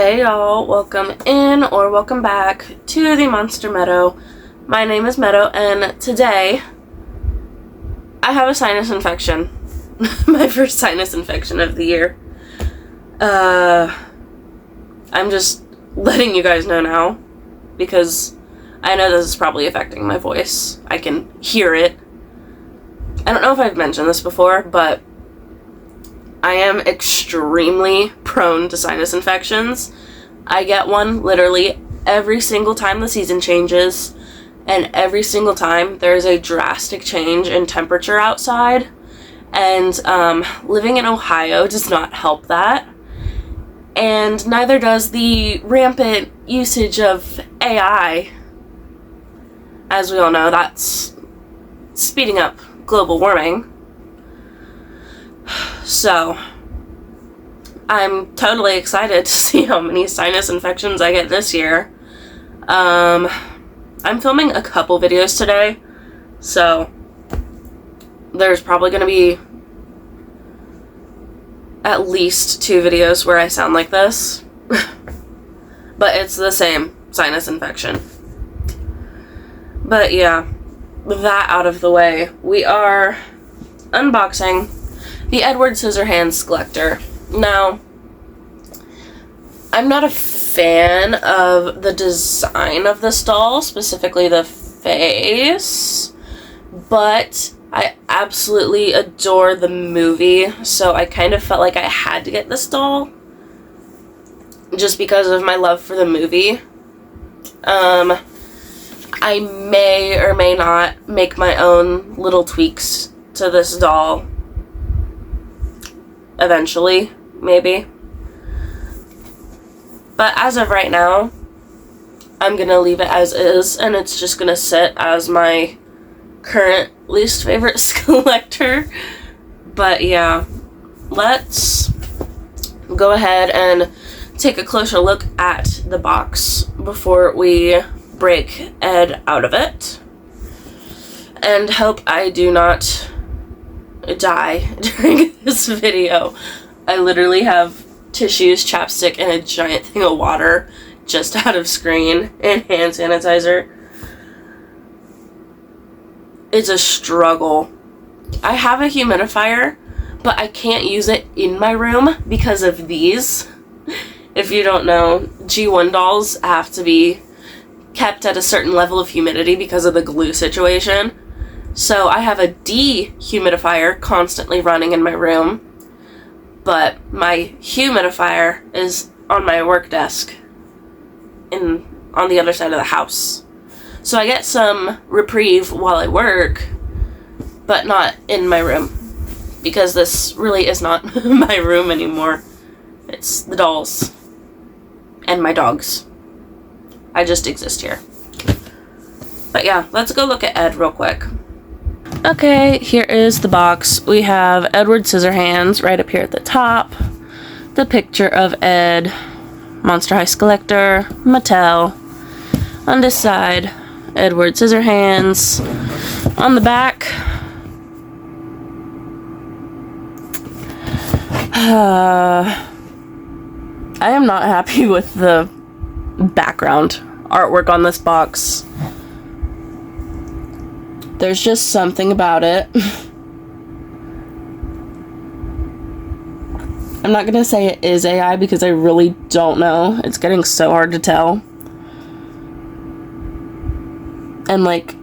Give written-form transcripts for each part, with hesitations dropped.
Hey y'all, welcome in or welcome back to the Monster Meadow. My name is Meadow and today I have a sinus infection. My first sinus infection of the year. I'm just letting you guys know now because I know this is probably affecting my voice. I can hear it. I don't know if I've mentioned this before, but I am extremely prone to sinus infections. I get one literally every single time the season changes, and every single time there's a drastic change in temperature outside, and living in Ohio does not help that, and neither does the rampant usage of AI. As we all know, that's speeding up global warming. So, I'm totally excited to see how many sinus infections I get this year. I'm filming a couple videos today, so there's probably going to be at least 2 videos where I sound like this. But it's the same sinus infection. But yeah, that out of the way, we are unboxing the Edward Scissorhands Skullector. Now, I'm not a fan of the design of this doll, specifically the face, but I absolutely adore the movie, so I kind of felt like I had to get this doll just because of my love for the movie. I may or may not make my own little tweaks to this doll eventually, maybe. But as of right now, I'm gonna leave it as is, and it's just gonna sit as my current least favorite Skullector. But yeah, let's go ahead and take a closer look at the box before we break Ed out of it, and hope I do not die during this video. I literally have tissues, chapstick, and a giant thing of water just out of screen, and hand sanitizer. It's a struggle. I have a humidifier, but I can't use it in my room because of these. If you don't know, G1 dolls have to be kept at a certain level of humidity because of the glue situation. So I have a dehumidifier constantly running in my room, but my humidifier is on my work desk on the other side of the house. So I get some reprieve while I work, but not in my room, because this really is not my room anymore. It's the dolls and my dogs. I just exist here. But yeah, let's go look at Ed real quick. Okay, here is the box. We have Edward Scissorhands right up here at the top. The picture of Ed, Monster High Skullector, Mattel. On this side, Edward Scissorhands. On the back, I am not happy with the background artwork on this box. There's just something about it. I'm not gonna say it is AI because I really don't know. It's getting so hard to tell. And like,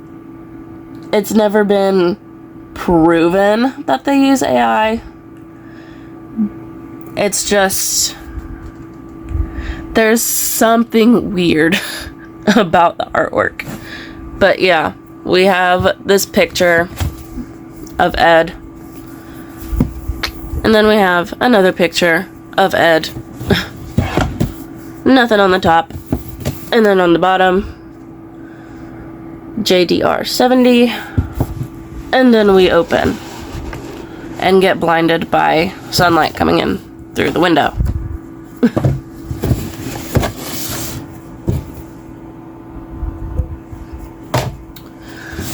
it's never been proven that they use AI. It's just, there's something weird about the artwork. But yeah, we have this picture of Ed, and then we have another picture of Ed. Nothing on the top, and then on the bottom, JDR 70, and then we open and get blinded by sunlight coming in through the window.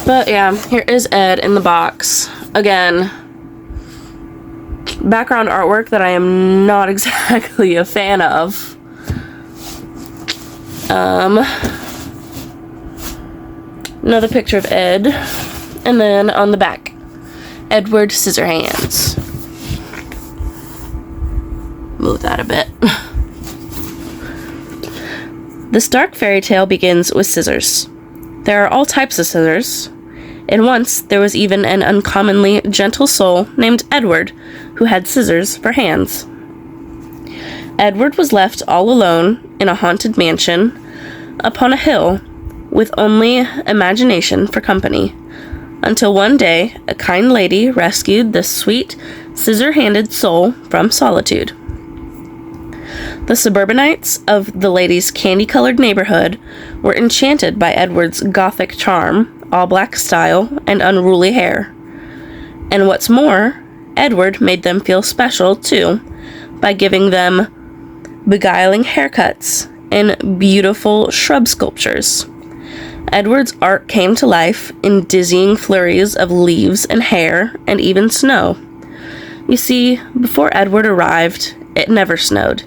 But yeah, here is Ed in the box. Again, background artwork that I am not exactly a fan of. Another picture of Ed. And then on the back, Edward Scissorhands. Move that a bit. This dark fairy tale begins with scissors. There are all types of scissors, and once there was even an uncommonly gentle soul named Edward who had scissors for hands. Edward was left all alone in a haunted mansion upon a hill with only imagination for company, until one day a kind lady rescued the sweet, scissor-handed soul from solitude. The suburbanites of the lady's candy-colored neighborhood were enchanted by Edward's gothic charm, all-black style, and unruly hair. And what's more, Edward made them feel special, too, by giving them beguiling haircuts and beautiful shrub sculptures. Edward's art came to life in dizzying flurries of leaves and hair and even snow. You see, before Edward arrived, it never snowed.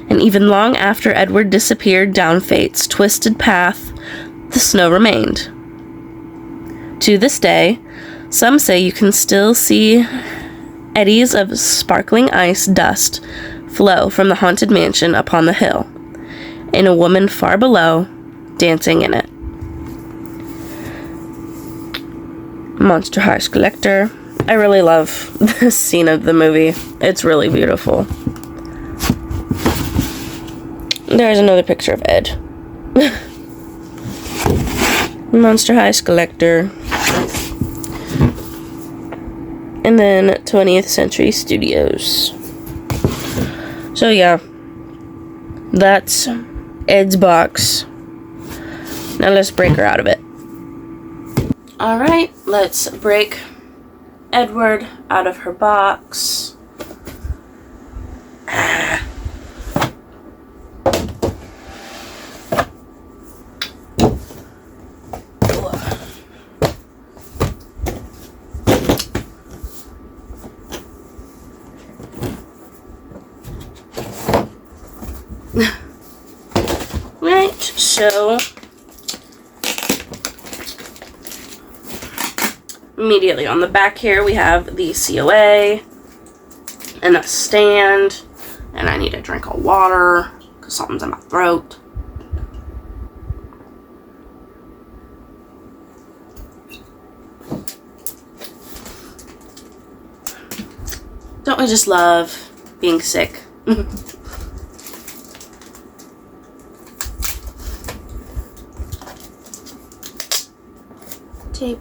And even long after Edward disappeared down fate's twisted path, the snow remained. To this day, some say you can still see eddies of sparkling ice dust flow from the haunted mansion upon the hill, and a woman far below dancing in it. Monster High Skullector. I really love this scene of the movie. It's really beautiful. There's another picture of Ed. Monster High Skullector. And then 20th Century Studios. So yeah, that's Ed's box. Now let's break her out of it. Alright, let's break Edward out of her box. Right, so immediately on the back here we have the COA and a stand, and I need a drink of water because something's in my throat. Don't we just love being sick? Tape.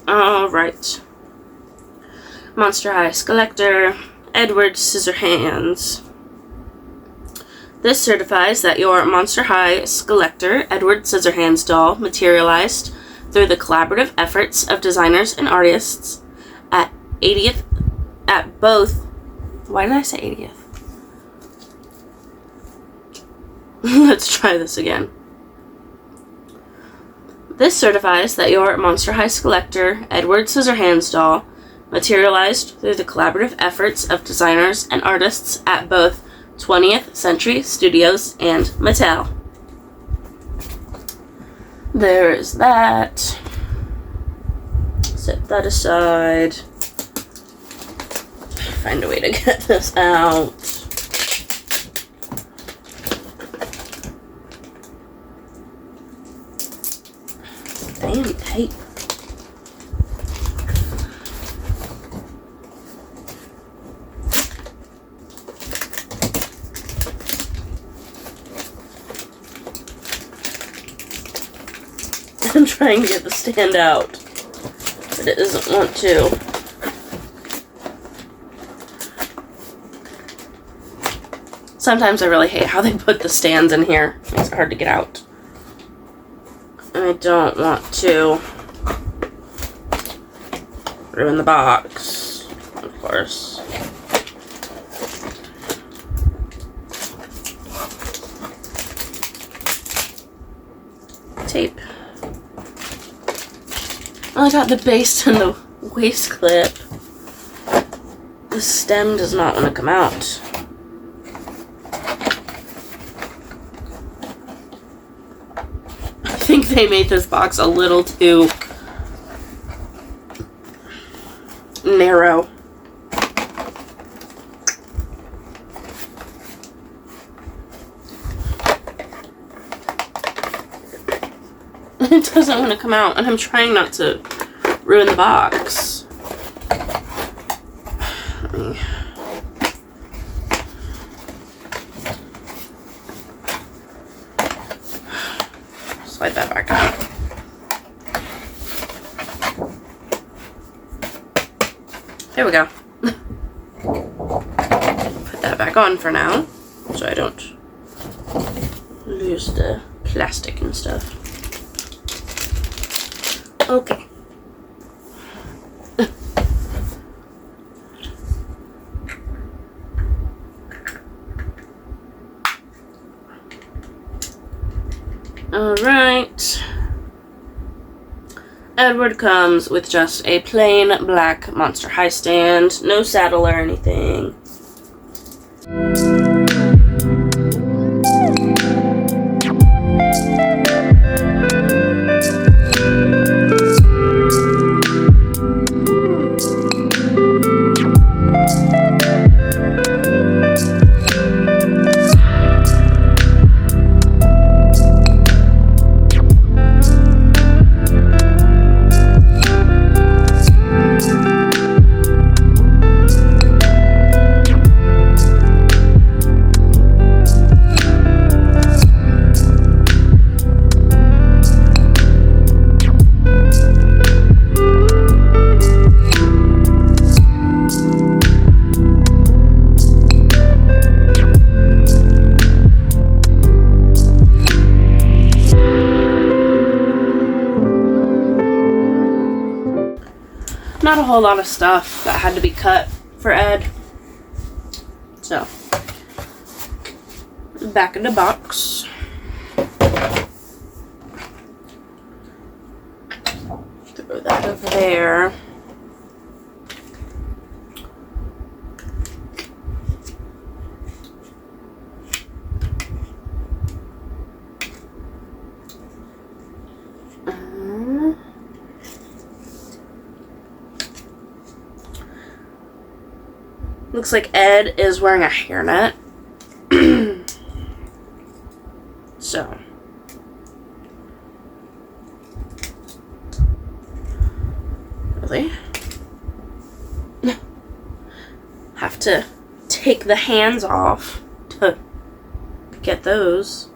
Alright. Monster High Skullector, Edward Scissorhands. This certifies that your Monster High Skullector, Edward Scissorhands doll materialized through the collaborative efforts of designers and artists at both. Why did I say 80th? Let's try this again. This certifies that your Monster High Skullector, Edward Scissorhands doll materialized through the collaborative efforts of designers and artists at both 20th Century Studios and Mattel. There's that. Set that aside. Find a way to get this out. Damn tape. I'm trying to get the stand out, but it doesn't want to. Sometimes I really hate how they put the stands in here. It makes it hard to get out. I don't want to ruin the box, of course. Tape. I got the base and the waist clip. The stem does not want to come out. think they made this box a little too narrow. It doesn't want to come out, and I'm trying not to ruin the box. Let me... slide that back up. There we go. Put that back on for now, so I don't lose the plastic and stuff. Okay. Alright. Edward comes with just a plain black Monster High stand, no saddle or anything. Not a whole lot of stuff that had to be cut for Ed. So, back in the box. Throw that over there. Looks like Ed is wearing a hairnet. So. Really? Have to take the hands off to get those.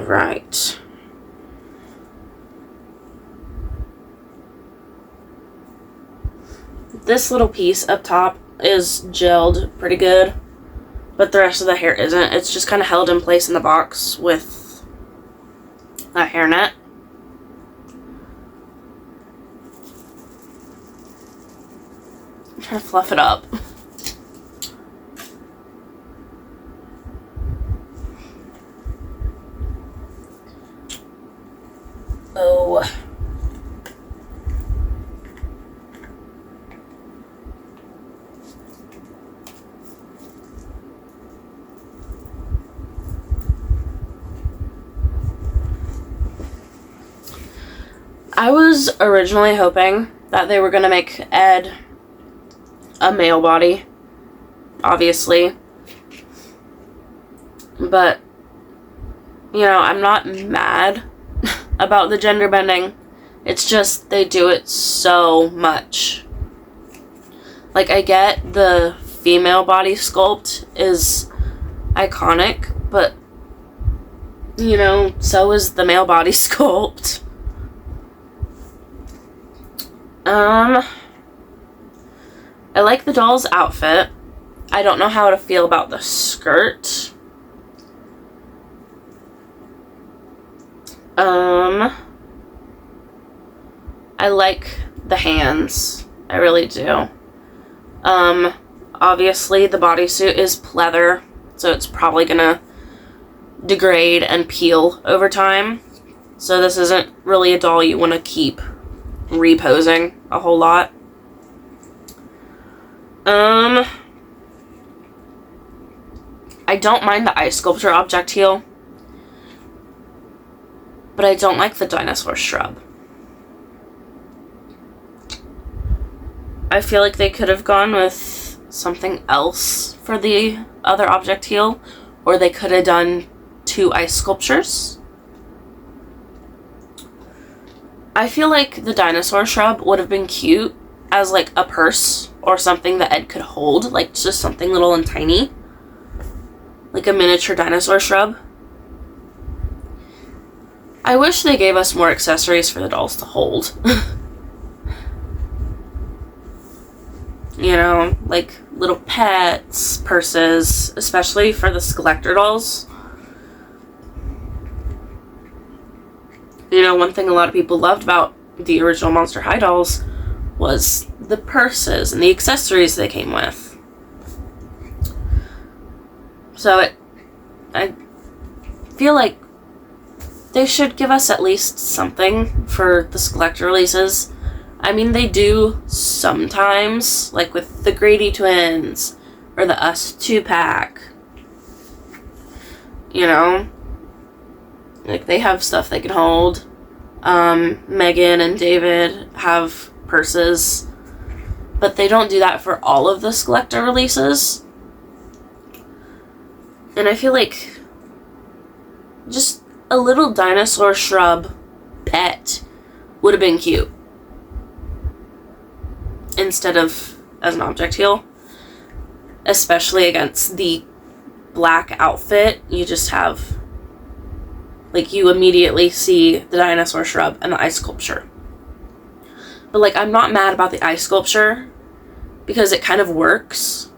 Right. This little piece up top is gelled pretty good, but the rest of the hair isn't. It's just kind of held in place in the box with a hairnet. I'm trying to fluff it up. Oh. I was originally hoping that they were going to make Ed a male body, obviously. But, you know, I'm not mad about the gender bending. It's just they do it so much. Like, I get the female body sculpt is iconic, but, you know, so is the male body sculpt. I like the doll's outfit. I don't know how to feel about the skirt. I like the hands. I really do. Obviously the bodysuit is pleather, so it's probably gonna degrade and peel over time. So this isn't really a doll you want to keep reposing a whole lot. I don't mind the ice sculpture object heel, but I don't like the dinosaur shrub. I feel like they could have gone with something else for the other object heel, or they could have done 2 ice sculptures. I feel like the dinosaur shrub would have been cute as like a purse or something that Ed could hold, like just something little and tiny. Like a miniature dinosaur shrub. I wish they gave us more accessories for the dolls to hold. You know, like little pets, purses, especially for the Skullector dolls. You know, one thing a lot of people loved about the original Monster High dolls was the purses and the accessories they came with. So I feel like they should give us at least something for the Skullector releases. I mean, they do sometimes, like with the Grady twins or the Us 2-pack. You know? Like, they have stuff they can hold. Megan and David have purses. But they don't do that for all of the Skullector releases. And I feel like just a little dinosaur shrub pet would have been cute. Instead of as an object heel. Especially against the black outfit, you just have, like, you immediately see the dinosaur shrub and the ice sculpture. But, like, I'm not mad about the ice sculpture because it kind of works.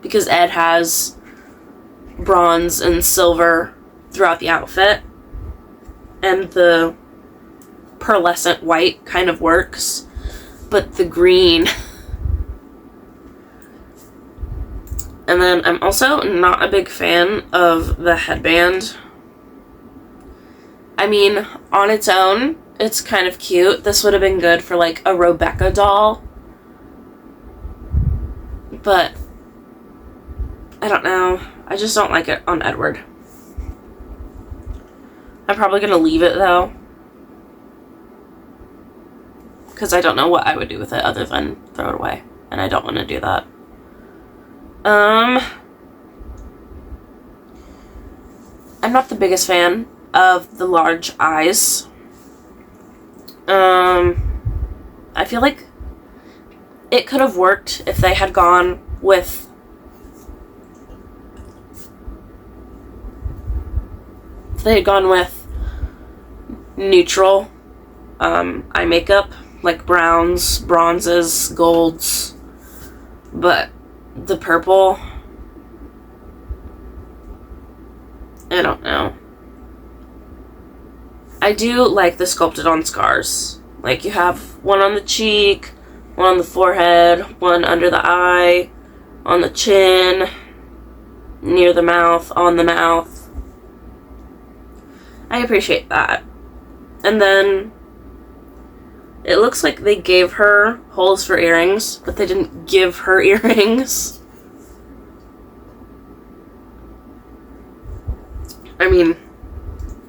Because Ed has bronze and silver throughout the outfit. And the pearlescent white kind of works. But the green. And then I'm also not a big fan of the headband. I mean, on its own, it's kind of cute. This would have been good for like a Rebecca doll. But I don't know. I just don't like it on Edward. I'm probably going to leave it though. Because I don't know what I would do with it other than throw it away. And I don't want to do that. I'm not the biggest fan of the large eyes. I feel like it could have worked if they had gone with neutral eye makeup, like browns, bronzes, golds, but the purple, I don't know. I do like the sculpted on scars. Like, you have one on the cheek, one on the forehead, one under the eye, on the chin, near the mouth, on the mouth. I appreciate that. And then it looks like they gave her holes for earrings, but they didn't give her earrings. I mean,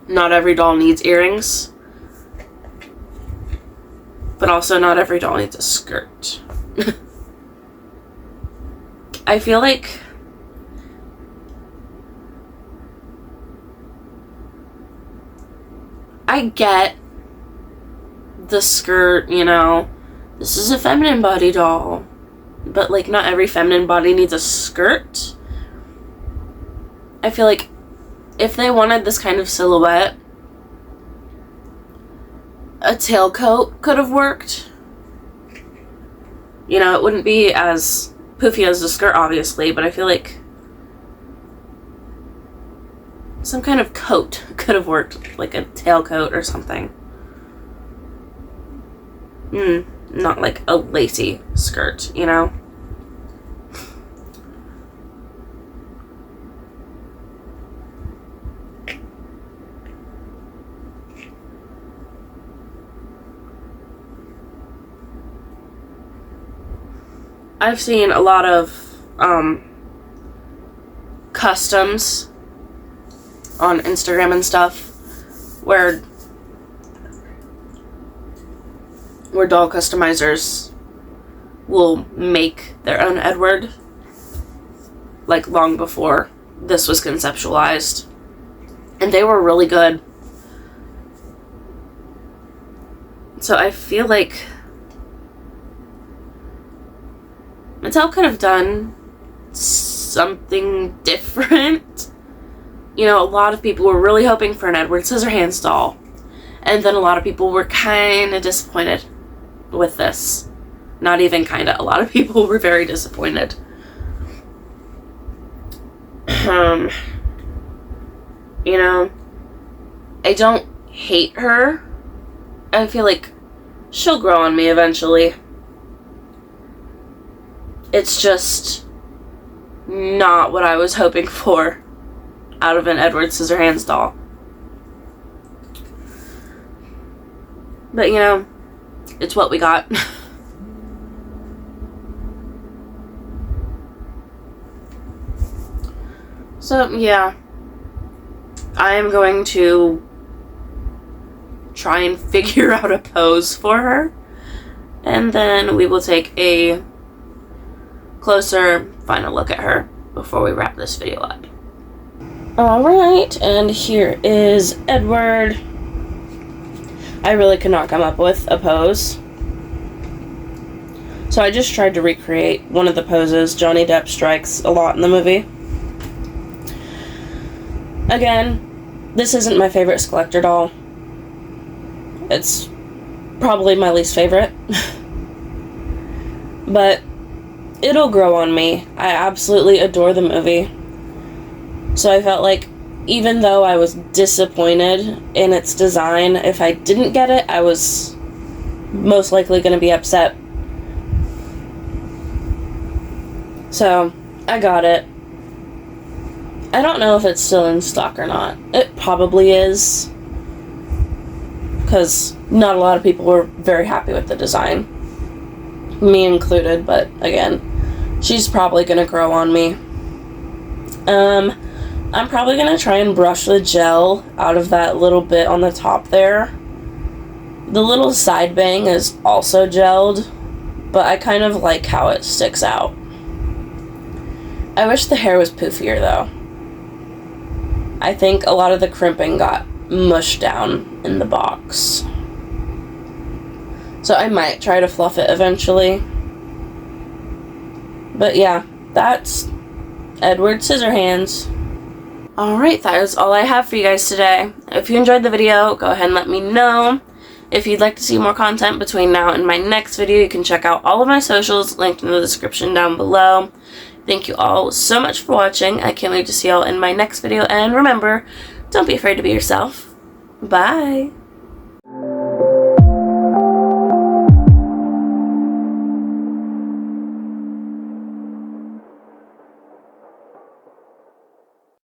not every doll needs earrings. But also not every doll needs a skirt. I feel like I get the skirt, you know, this is a feminine body doll. But, like, not every feminine body needs a skirt. I feel like if they wanted this kind of silhouette, a tailcoat could have worked. You know, it wouldn't be as poofy as the skirt, obviously, but I feel like some kind of coat could have worked, like a tailcoat or something. Not like a lacy skirt, you know? I've seen a lot of customs on Instagram and stuff where doll customizers will make their own Edward, like, long before this was conceptualized, and they were really good. So I feel like Mattel could have done something different. You know, a lot of people were really hoping for an Edward Scissorhands doll, and then a lot of people were kind of disappointed with this. Not even kind of. A lot of people were very disappointed. You know, I don't hate her. I feel like she'll grow on me eventually. It's just not what I was hoping for out of an Edward Scissorhands doll. But, you know, it's what we got. So, yeah. I am going to try and figure out a pose for her. And then we will take a closer final look at her before we wrap this video up. Alright, and here is Edward. I really could not come up with a pose. So I just tried to recreate one of the poses Johnny Depp strikes a lot in the movie. Again, this isn't my favorite Skullector doll. It's probably my least favorite. But it'll grow on me. I absolutely adore the movie. So I felt like even though I was disappointed in its design, if I didn't get it, I was most likely going to be upset. So, I got it. I don't know if it's still in stock or not. It probably is, because not a lot of people were very happy with the design. Me included, but again, she's probably going to grow on me. I'm probably going to try and brush the gel out of that little bit on the top there. The little side bang is also gelled, but I kind of like how it sticks out. I wish the hair was poofier, though. I think a lot of the crimping got mushed down in the box. So I might try to fluff it eventually. But yeah, that's Edward Scissorhands. Alright, that is all I have for you guys today. If you enjoyed the video, go ahead and let me know. If you'd like to see more content between now and my next video, you can check out all of my socials linked in the description down below. Thank you all so much for watching. I can't wait to see y'all in my next video. And remember, don't be afraid to be yourself. Bye!